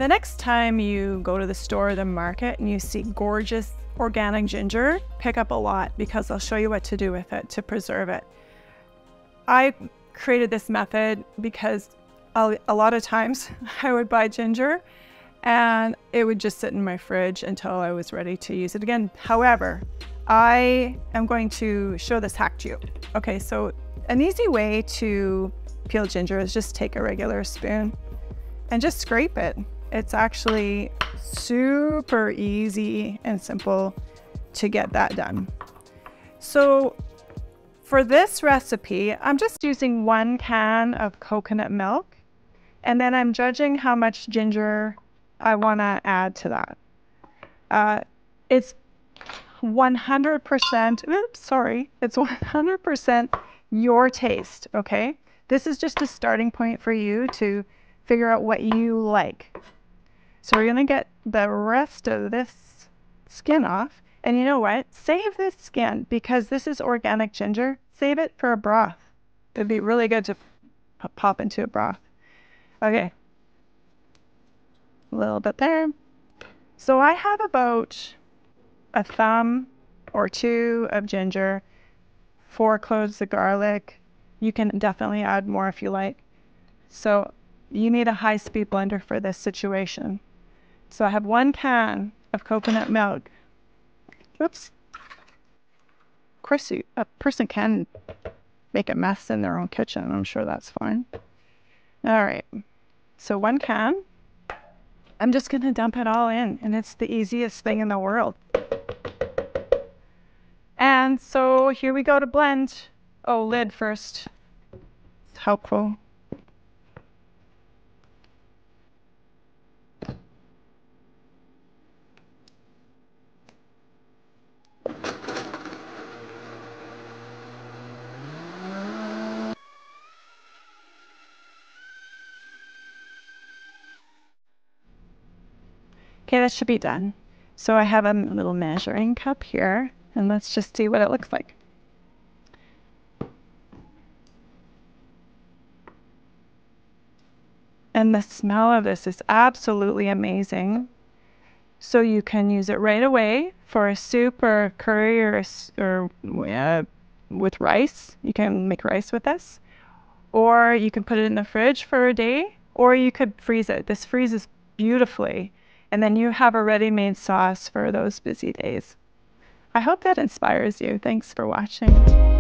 The next time you go to the store or the market and you see gorgeous organic ginger, pick up a lot because I'll show you what to do with it to preserve it. I created this method because a lot of times I would buy ginger and it would just sit in my fridge until I was ready to use it again. However, I am going to show this hack to you. Okay, so an easy way to peel ginger is just take a regular spoon and just scrape it. It's actually super easy and simple to get that done. So for this recipe, I'm just using 1 can of coconut milk, and then I'm judging how much ginger I want to add to that. It's 100%, it's 100% your taste, okay? This is just a starting point for you to figure out what you like. So we're gonna get the rest of this skin off. And you know what? Save this skin because this is organic ginger. Save it for a broth. It'd be really good to pop into a broth. Okay. A little bit there. So I have about a thumb or 2 of ginger, 4 cloves of garlic. You can definitely add more if you like. So you need a high-speed blender for this situation. So I have 1 can of coconut milk. Oops. Of course, a person can make a mess in their own kitchen. I'm sure that's fine. All right. So 1 can. I'm just going to dump it all in, and it's the easiest thing in the world. And so here we go to blend. Oh, lid first. It's helpful. Okay, that should be done. So I have a little measuring cup here, and let's just see what it looks like. And the smell of this is absolutely amazing. So you can use it right away for a soup or a curry or with rice. You can make rice with this. Or you can put it in the fridge for a day, or you could freeze it. This freezes beautifully. And then you have a ready-made sauce for those busy days. I hope that inspires you. Thanks for watching.